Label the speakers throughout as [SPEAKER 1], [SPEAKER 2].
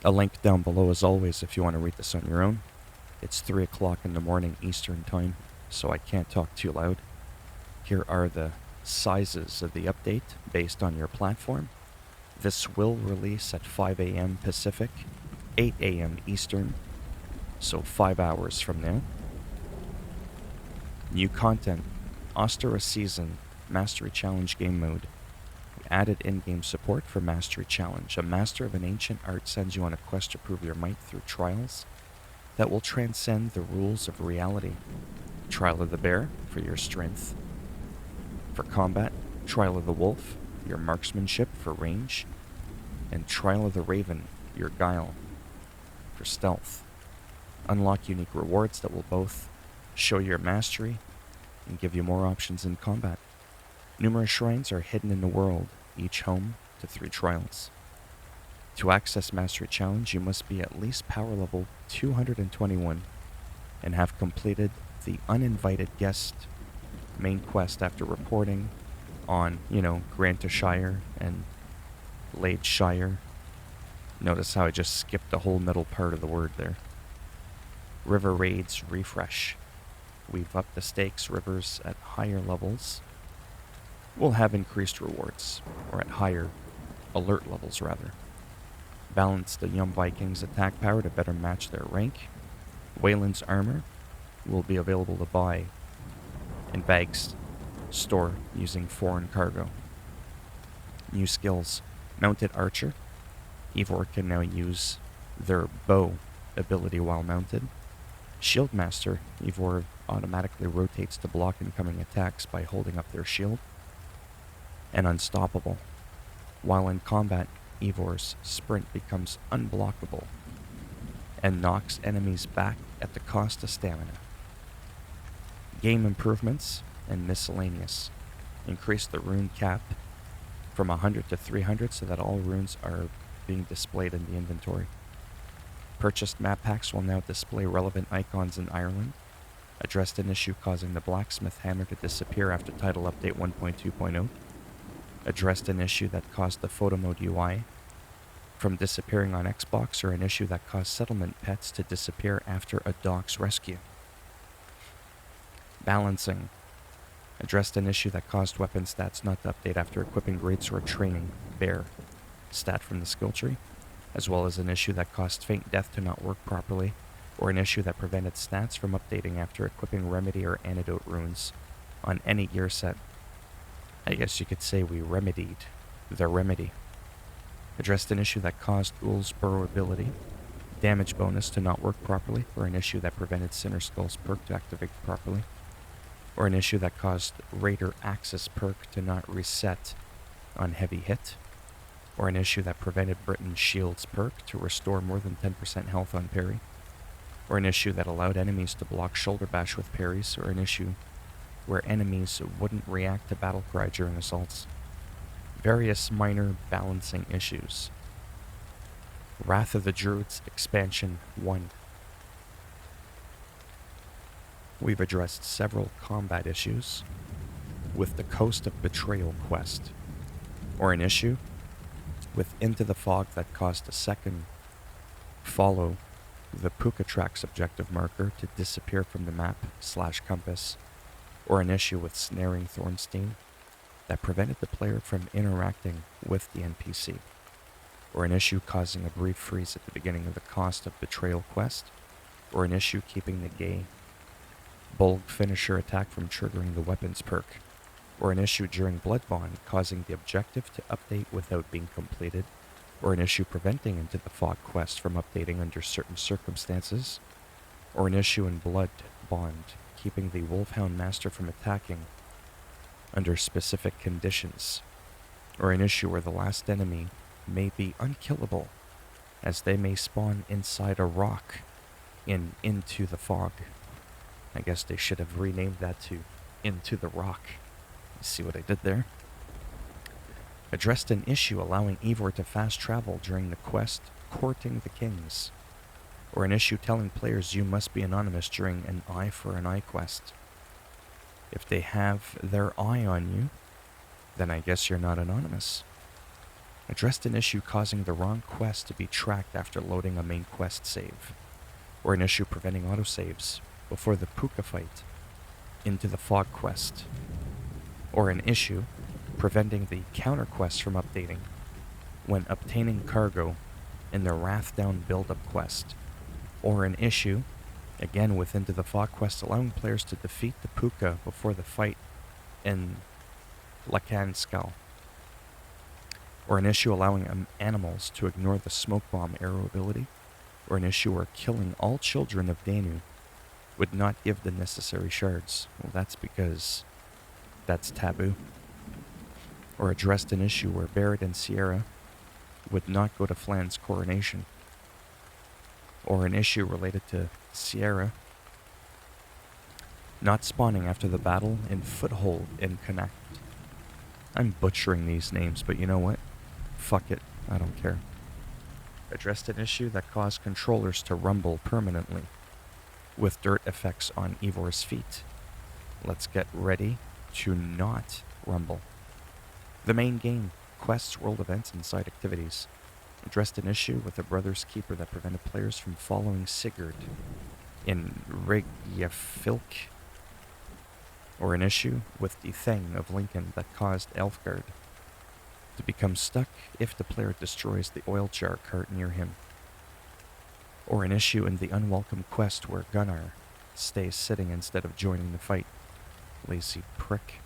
[SPEAKER 1] A link down below as always if you want to read this on your own. It's 3 o'clock in the morning Eastern Time, so I can't talk too loud. Here are the sizes of the update based on your platform. This will release at 5 a.m. Pacific, 8 a.m. Eastern, so 5 hours from now. New content, Ostera Season, Mastery Challenge Game Mode. We added in-game support for Mastery Challenge. A master of an ancient art sends you on a quest to prove your might through trials that will transcend the rules of reality. Trial of the Bear, for your strength. For combat, Trial of the Wolf, your marksmanship for range. And Trial of the Raven, your guile, for stealth. Unlock unique rewards that will both show your mastery and give you more options in combat. Numerous shrines are hidden in the world, each home to 3 trials. To access Mastery Challenge, you must be at least power level 221 and have completed the uninvited guest main quest after reporting on, Grantashire and Ladeshire. Notice how I just skipped the whole middle part of the word there. River Raids Refresh. We've upped the stakes. Rivers at higher levels will have increased rewards, or at higher alert levels rather. Balance the young Vikings' attack power to better match their rank. Wayland's armor will be available to buy in bags store using foreign cargo. New skills. Mounted Archer. Eivor can now use their bow ability while mounted. Shieldmaster. Eivor automatically rotates to block incoming attacks by holding up their shield. And Unstoppable. While in combat, Eivor's sprint becomes unblockable and knocks enemies back at the cost of stamina. Game improvements and miscellaneous. Increase the rune cap from 100 to 300 so that all runes are being displayed in the inventory. Purchased map packs will now display relevant icons in Ireland. Addressed an issue causing the blacksmith hammer to disappear after title update 1.2.0. Addressed an issue that caused the photo mode UI from disappearing on Xbox, or an issue that caused settlement pets to disappear after a dog's rescue. Balancing. Addressed an issue that caused weapon stats not to update after equipping greatsword training bear stat from the skill tree, as well as an issue that caused faint death to not work properly, or an issue that prevented stats from updating after equipping remedy or antidote runes on any gear set. I guess you could say we remedied the remedy. Addressed an issue that caused Ghoul's Burrow ability damage bonus to not work properly, or an issue that prevented Sinner Skull's perk to activate properly, or an issue that caused Raider Axis perk to not reset on heavy hit, or an issue that prevented Britain's Shield's perk to restore more than 10% health on parry, or an issue that allowed enemies to block shoulder bash with parries, or an issue where enemies wouldn't react to battle cry during assaults. Various minor balancing issues. Wrath of the Druids Expansion 1. We've addressed several combat issues with the Coast of Betrayal quest, or an issue with Into the Fog that caused a second follow the Pukatrax objective marker to disappear from the map/compass, or an issue with Snaring Thornstein that prevented the player from interacting with the NPC, or an issue causing a brief freeze at the beginning of the Cost of Betrayal quest, or an issue keeping the gay bulk finisher attack from triggering the weapons perk, or an issue during Blood Bond causing the objective to update without being completed, or an issue preventing Into the Fog quest from updating under certain circumstances, or an issue in Blood Bond keeping the Wolfhound Master from attacking under specific conditions, or an issue where the last enemy may be unkillable as they may spawn inside a rock Into the Fog. I guess they should have renamed that to Into the Rock. You see what I did there? Addressed an issue allowing Eivor to fast travel during the quest Courting the Kings, or an issue telling players you must be anonymous during an Eye for an Eye quest. If they have their eye on you, then I guess you're not anonymous. Addressed an issue causing the wrong quest to be tracked after loading a main quest save, or an issue preventing autosaves before the Puka fight into the fog quest, or an issue preventing the counter quest from updating when obtaining cargo in the Wrathdown build-up quest, or an issue, again with Into the Fog quest, allowing players to defeat the Puka before the fight in Lacan Skull, or an issue allowing animals to ignore the smoke bomb arrow ability, or an issue where killing all children of Danu would not give the necessary shards. Well, that's because that's taboo. Or addressed an issue where Barrett and Sierra would not go to Flan's coronation, or an issue related to Sierra not spawning after the battle in Foothold in Connect. I'm butchering these names, but you know what? Fuck it, I don't care. Addressed an issue that caused controllers to rumble permanently, with dirt effects on Evor's feet. Let's get ready to not rumble. The main game, quests, world events, and side activities, addressed an issue with the Brother's Keeper that prevented players from following Sigurd in Reykjavik, or an issue with the Thing of Lincoln that caused Elfgard to become stuck if the player destroys the oil jar cart near him, or an issue in the unwelcome quest where Gunnar stays sitting instead of joining the fight. Lazy prick.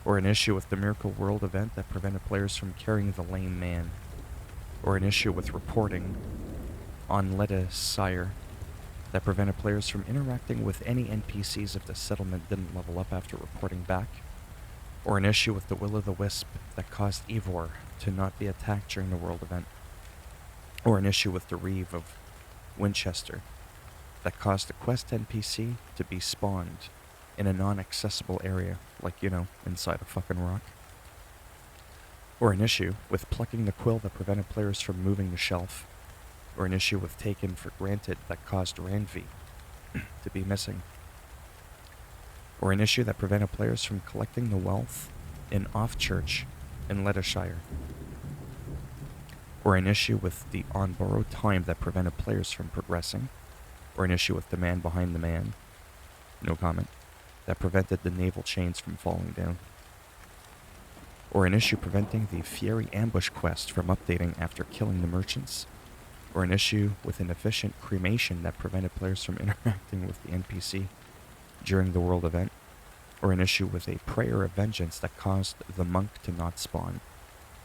[SPEAKER 1] Or an issue with the Miracle World event that prevented players from carrying the lame man, or an issue with reporting on Leda Sire that prevented players from interacting with any NPCs if the settlement didn't level up after reporting back, or an issue with the Will-o'-the-Wisp that caused Ivor to not be attacked during the world event, or an issue with the Reeve of Winchester that caused the quest NPC to be spawned in a non-accessible area, like, you know, inside a fucking rock. Or an issue with plucking the quill that prevented players from moving the shelf, or an issue with Taken for Granted that caused Ranvi to be missing, or an issue that prevented players from collecting the wealth in Offchurch in Leicestershire, or an issue with the on borrowed time that prevented players from progressing, or an issue with the man behind the man, no comment, that prevented the naval chains from falling down, or an issue preventing the Fieri ambush quest from updating after killing the merchants, or an issue with an efficient cremation that prevented players from interacting with the NPC during the world event, or an issue with a prayer of vengeance that caused the monk to not spawn,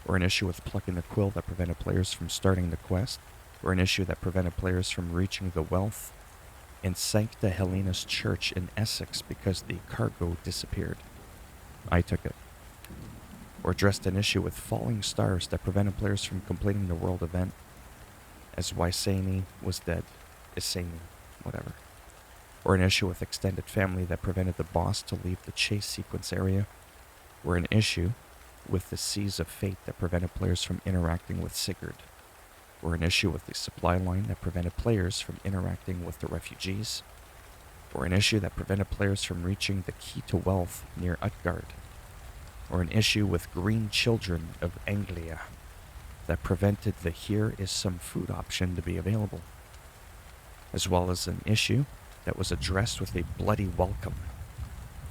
[SPEAKER 1] or an issue with plucking the quill that prevented players from starting the quest, or an issue that prevented players from reaching the wealth in Sancta Helena's church in Essex because the cargo disappeared. I took it. Or addressed an issue with falling stars that prevented players from completing the world event, as Wysani was dead. Isani, whatever. Or an issue with extended family that prevented the boss to leave the chase sequence area, or an issue with the Seas of Fate that prevented players from interacting with Sigurd, or an issue with the supply line that prevented players from interacting with the refugees, or an issue that prevented players from reaching the key to wealth near Utgard, or an issue with Green Children of Anglia that prevented the Here is Some Food option to be available, as well as an issue that was addressed with a bloody welcome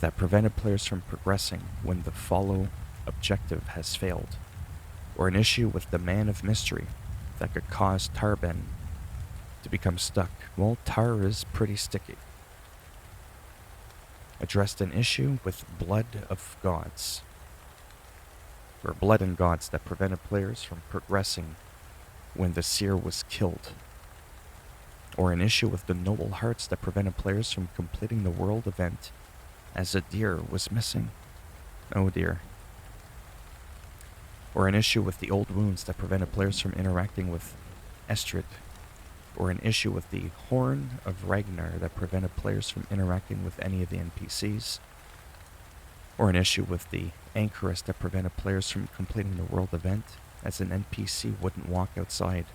[SPEAKER 1] that prevented players from progressing when the follow objective has failed, or an issue with the Man of Mystery that could cause Tarben to become stuck. Well, Tar is pretty sticky. Addressed an issue with Blood of Gods, or Blood and Gods that prevented players from progressing when the seer was killed, or an issue with the Noble Hearts that prevented players from completing the world event as a deer was missing. Oh dear. Or an issue with the Old Wounds that prevented players from interacting with Estrid, or an issue with the Horn of Ragnar that prevented players from interacting with any of the NPCs, or an issue with the Anchoress that prevented players from completing the world event as an NPC wouldn't walk outside,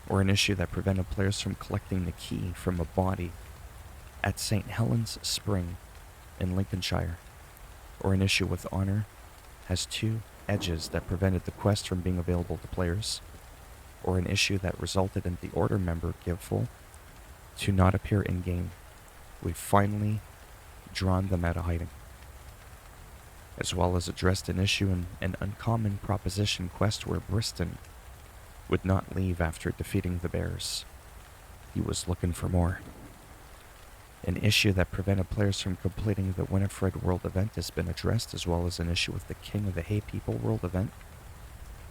[SPEAKER 1] or an issue that prevented players from collecting the key from a body at St. Helens Spring in Lincolnshire, or an issue with Honor has 2 edges that prevented the quest from being available to players, or an issue that resulted in the Order member Giveful to not appear in-game. We've finally drawn them out of hiding, as well as addressed an issue in an uncommon proposition quest where Briston would not leave after defeating the bears. He was looking for more. An issue that prevented players from completing the Winifred World event has been addressed, as well as an issue with the King of the Hay People World event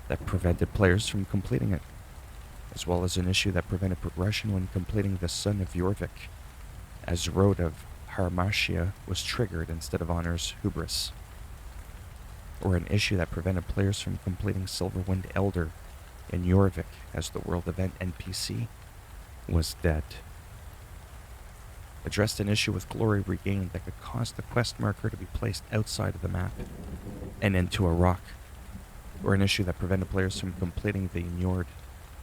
[SPEAKER 1] that prevented players from completing it, as well as an issue that prevented progression when completing the Son of Jorvik, as Road of Harmatia was triggered instead of Honor's Hubris, or an issue that prevented players from completing Silverwind Elder in Jorvik as the world event NPC was dead. Addressed an issue with Glory Regained that could cause the quest marker to be placed outside of the map and into a rock, or an issue that prevented players from completing the Njord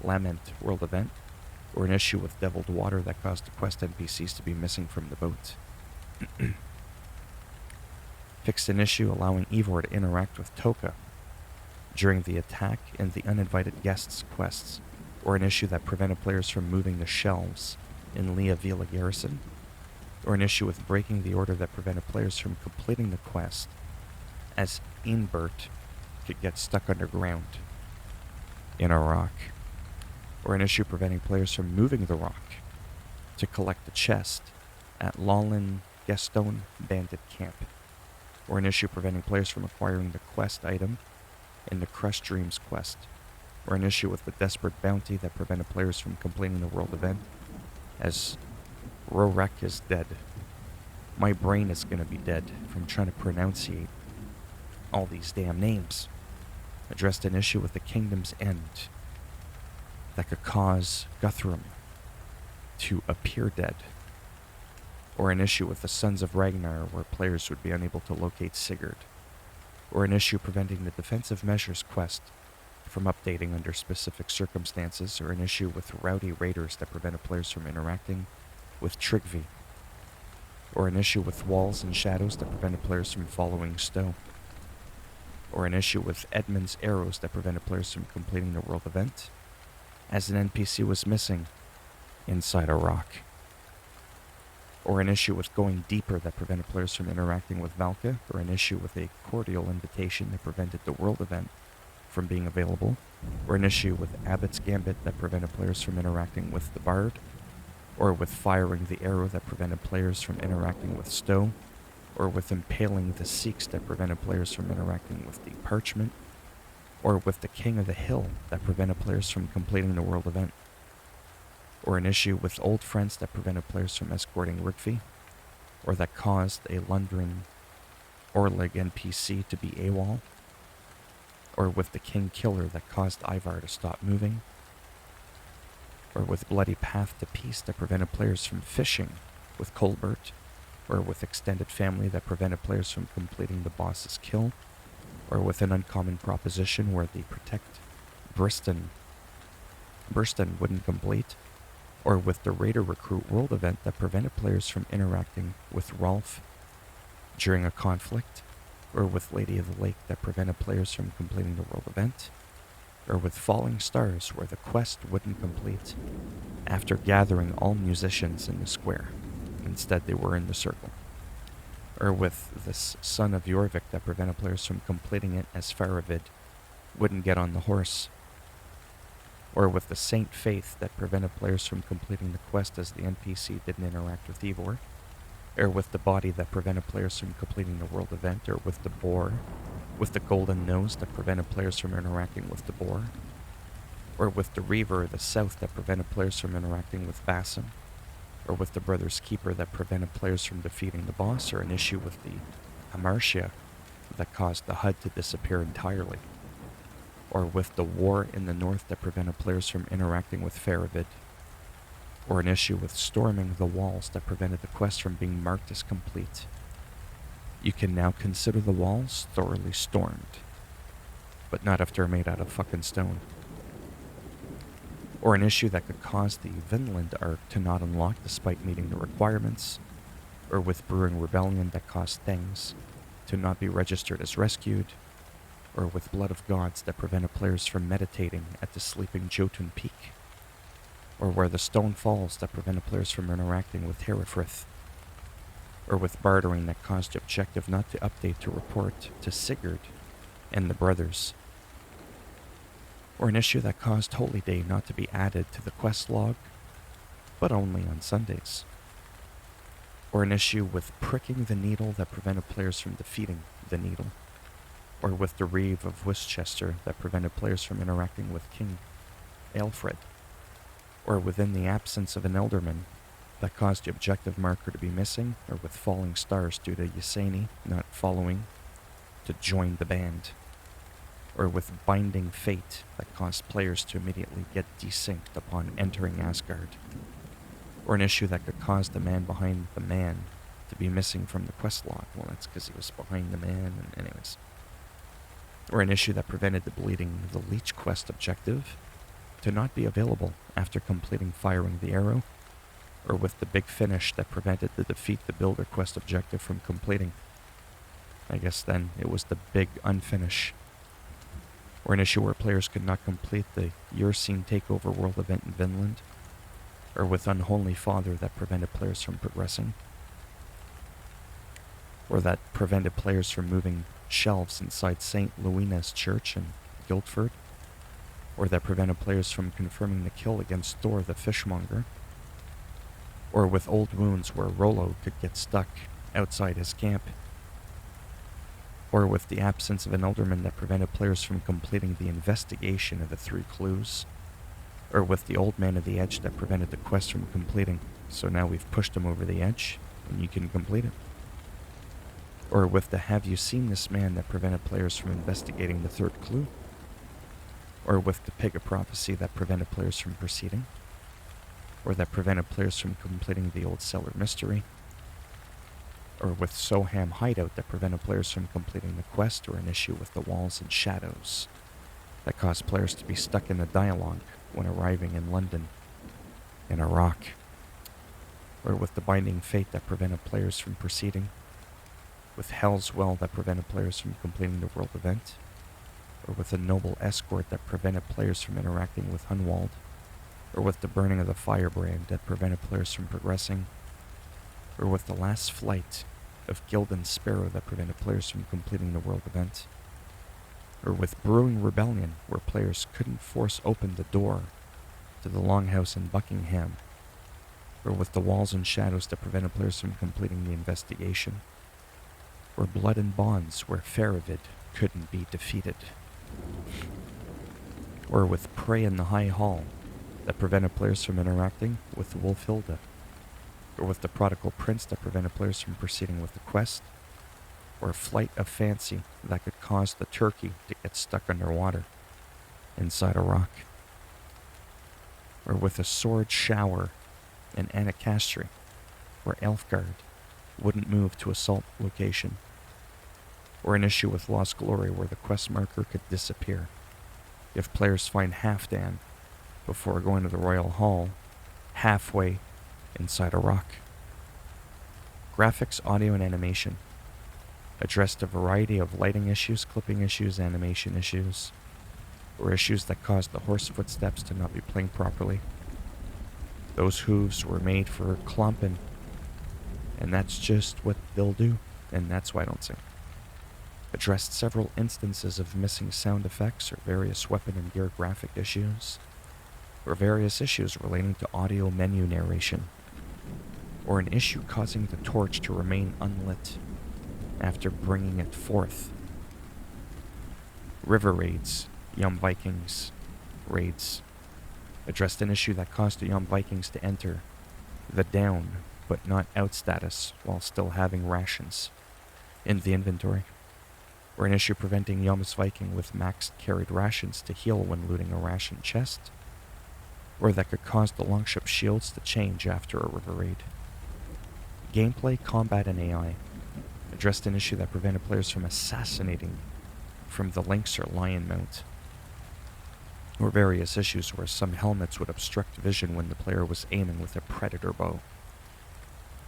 [SPEAKER 1] Lament world event, or an issue with Deviled Water that caused the quest NPCs to be missing from the boat. Fixed an issue allowing Ivor to interact with Toka during the attack in the Uninvited Guests quests, or an issue that prevented players from moving the shelves in Leah Vila Garrison, or an issue with breaking the order that prevented players from completing the quest, as Inbert could get stuck underground in a rock, or an issue preventing players from moving the rock to collect the chest at Lawlin Gaston Bandit Camp, or an issue preventing players from acquiring the quest item in the Crushed Dreams quest, or an issue with the Desperate Bounty that prevented players from completing the world event, as Rorek is dead. My brain is gonna be dead from trying to pronunciate all these damn names. Addressed an issue with the Kingdom's End that could cause Guthrum to appear dead, or an issue with the Sons of Ragnar where players would be unable to locate Sigurd, or an issue preventing the Defensive Measures quest from updating under specific circumstances, or an issue with Rowdy Raiders that prevented players from interacting with Trigvi, or an issue with Walls and Shadows that prevented players from following Stowe, or an issue with Edmund's Arrows that prevented players from completing the world event, as an NPC was missing inside a rock, or an issue with Going Deeper that prevented players from interacting with Valka, or an issue with a Cordial Invitation that prevented the world event from being available, or an issue with Abbott's Gambit that prevented players from interacting with the Bard, or with Firing the Arrow that prevented players from interacting with Stowe, or with Impaling the Sikhs that prevented players from interacting with the Parchment, or with the King of the Hill that prevented players from completing the world event, or an issue with Old Friends that prevented players from escorting Rigfi, or that caused a Lundgren Orlig NPC to be AWOL, or with the King Killer that caused Ivar to stop moving, or with Bloody Path to Peace that prevented players from fishing with Colbert, or with Extended Family that prevented players from completing the boss's kill, or with an uncommon proposition where the Protect Burston wouldn't complete, or with the Raider Recruit World event that prevented players from interacting with Rolf during a conflict, or with Lady of the Lake that prevented players from completing the world event, or with Falling Stars where the quest wouldn't complete after gathering all musicians in the square. Instead, they were in the circle. Or with this Son of Jorvik that prevented players from completing it as Faravid wouldn't get on the horse. Or with the Saint Faith that prevented players from completing the quest as the NPC didn't interact with Ivor. Or with the Body that prevented players from completing the world event, or with the Boar, with the Golden Nose that prevented players from interacting with the Boar, or with the Reaver of the South that prevented players from interacting with Basim, or with the Brother's Keeper that prevented players from defeating the boss, or an issue with the Amartia that caused the HUD to disappear entirely, or with the War in the North that prevented players from interacting with Faravid, or an issue with Storming the Walls that prevented the quest from being marked as complete. You can now consider the walls thoroughly stormed, but not if they're made out of fucking stone. Or an issue that could cause the Vinland arc to not unlock despite meeting the requirements, or with Brewing Rebellion that caused things to not be registered as rescued, or with blood of gods that prevented players from meditating at the sleeping Jotun Peak, or where the stone falls that prevented players from interacting with Herefrith, or with bartering that caused the objective not to update to report to Sigurd and the brothers, or an issue that caused Holy Day not to be added to the quest log, but only on Sundays, or an issue with pricking the needle that prevented players from defeating the needle, or with the Reeve of Westchester that prevented players from interacting with King Aelfred, or within the absence of an Elderman that caused the objective marker to be missing, or with falling stars due to Yseni not following to join the band, or with binding fate that caused players to immediately get desynced upon entering Asgard, or an issue that could cause the man behind the man to be missing from the quest log. Well, that's because he was behind the man, and anyways. Or an issue that prevented the Bleeding the Leech quest objective to not be available after completing firing the arrow, or with the big finish that prevented the Defeat the Builder quest objective from completing. I guess then it was the big unfinish. Or an issue where players could not complete the Yursine Takeover World event in Vinland, or with Unholy Father that prevented players from progressing, or that prevented players from moving shelves inside St. Louina's Church in Guildford, or that prevented players from confirming the kill against Thor the Fishmonger, or with Old Wounds where Rollo could get stuck outside his camp, or with the absence of an Elderman that prevented players from completing the investigation of the 3 clues, or with the Old Man of the Edge that prevented the quest from completing, so now we've pushed him over the edge, and you can complete it. Or with the Have You Seen This Man that prevented players from investigating the 3rd clue, or with the Pig of Prophecy that prevented players from proceeding, or that prevented players from completing the Old Cellar Mystery, or with Soham Hideout that prevented players from completing the quest, or an issue with the Walls and Shadows that caused players to be stuck in a dialogue when arriving in London, in Iraq, or with the Binding Fate that prevented players from proceeding, with Hell's Well that prevented players from completing the world event, or with a Noble Escort that prevented players from interacting with Hunwald, or with the Burning of the Firebrand that prevented players from progressing, or with the Last Flight of Gildan Sparrow that prevented players from completing the world event, or with Brewing Rebellion where players couldn't force open the door to the Longhouse in Buckingham, or with the Walls and Shadows that prevented players from completing the investigation, or Blood and Bonds where Faravid couldn't be defeated, or with Prey in the High Hall that prevented players from interacting with Wolfhilda, or with the Prodigal Prince that prevented players from proceeding with the quest, or Flight of Fancy that could cause the turkey to get stuck underwater inside a rock, or with a Sword Shower in Anacastri where Elfgard wouldn't move to assault location, or an issue with Lost Glory where the quest marker could disappear if players find Halfdan before going to the Royal Hall halfway inside a rock. Graphics, audio, and animation addressed a variety of lighting issues, clipping issues, animation issues, or issues that caused the horse footsteps to not be playing properly. Those hooves were made for clomping, and that's just what they'll do, and that's why I don't sing. Addressed several instances of missing sound effects or various weapon and gear graphic issues, or various issues relating to audio menu narration, or an issue causing the torch to remain unlit after bringing it forth. River raids, Young Vikings raids, addressed an issue that caused the Young Vikings to enter the down but not out status while still having rations in the inventory, or an issue preventing Yom's Viking with maxed carried rations to heal when looting a ration chest, or that could cause the longship shields to change after a river raid. Gameplay, combat, and AI addressed an issue that prevented players from assassinating from the lynx or lion mount, or various issues where some helmets would obstruct vision when the player was aiming with a predator bow,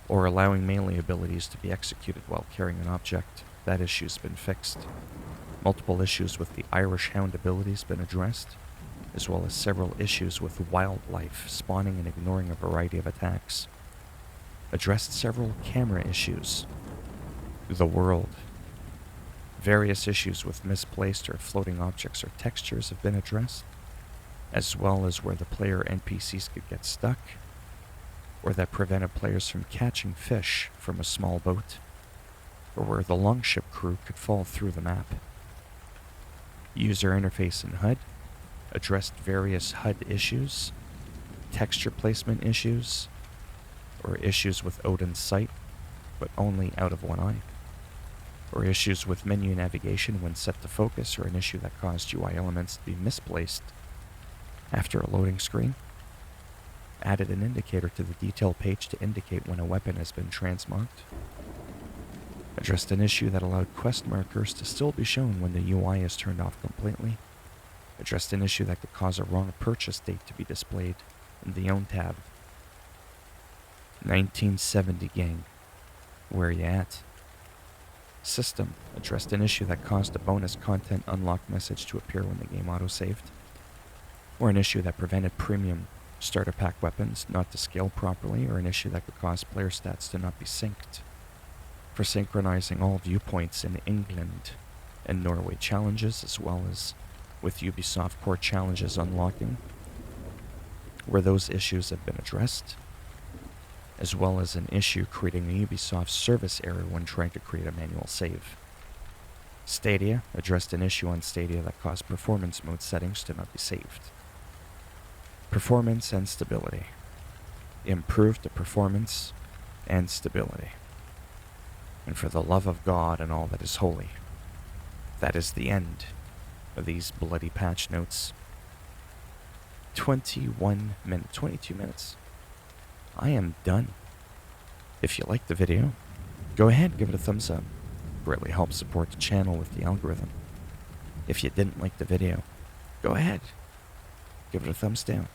[SPEAKER 1] or allowing melee abilities to be executed while carrying an object. That issue's been fixed. Multiple issues with the Irish Hound abilities been addressed, as well as several issues with wildlife spawning and ignoring a variety of attacks. Addressed several camera issues. The world. Various issues with misplaced or floating objects or textures have been addressed, as well as where the player NPCs could get stuck, or that prevented players from catching fish from a small boat, or where the longship crew could fall through the map. User interface and HUD addressed various HUD issues, texture placement issues, or issues with Odin's sight, but only out of one eye, or issues with menu navigation when set to focus, or an issue that caused UI elements to be misplaced after a loading screen. Added an indicator to the detail page to indicate when a weapon has been transmarked. Addressed an issue that allowed quest markers to still be shown when the UI is turned off completely. Addressed an issue that could cause a wrong purchase date to be displayed in the Own tab. 1970 gang, where you at? System addressed an issue that caused a bonus content unlock message to appear when the game autosaved, or an issue that prevented premium starter pack weapons not to scale properly, or an issue that could cause player stats to not be synced. For synchronizing all viewpoints in England and Norway challenges, as well as with Ubisoft core challenges unlocking, where those issues have been addressed, as well as an issue creating a Ubisoft service error when trying to create a manual save. Stadia addressed an issue on Stadia that caused performance mode settings to not be saved. Performance and stability. Improved the performance and stability. And for the love of God and all that is holy, that is the end of these bloody patch notes. 22 minutes. I am done. If you liked the video, go ahead, give it a thumbs up. Greatly helps support the channel with the algorithm. If you didn't like the video, go ahead, give it a thumbs down.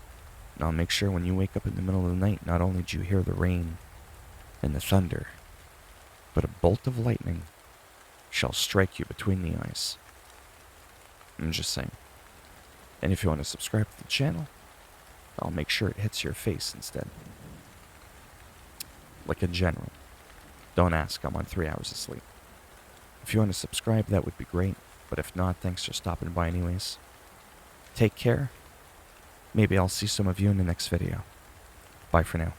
[SPEAKER 1] And I'll make sure when you wake up in the middle of the night, not only do you hear the rain and the thunder, but a bolt of lightning shall strike you between the eyes. I'm just saying. And if you want to subscribe to the channel, I'll make sure it hits your face instead. Like in general. Don't ask, I'm on 3 hours of sleep. If you want to subscribe, that would be great. But if not, thanks for stopping by anyways. Take care. Maybe I'll see some of you in the next video. Bye for now.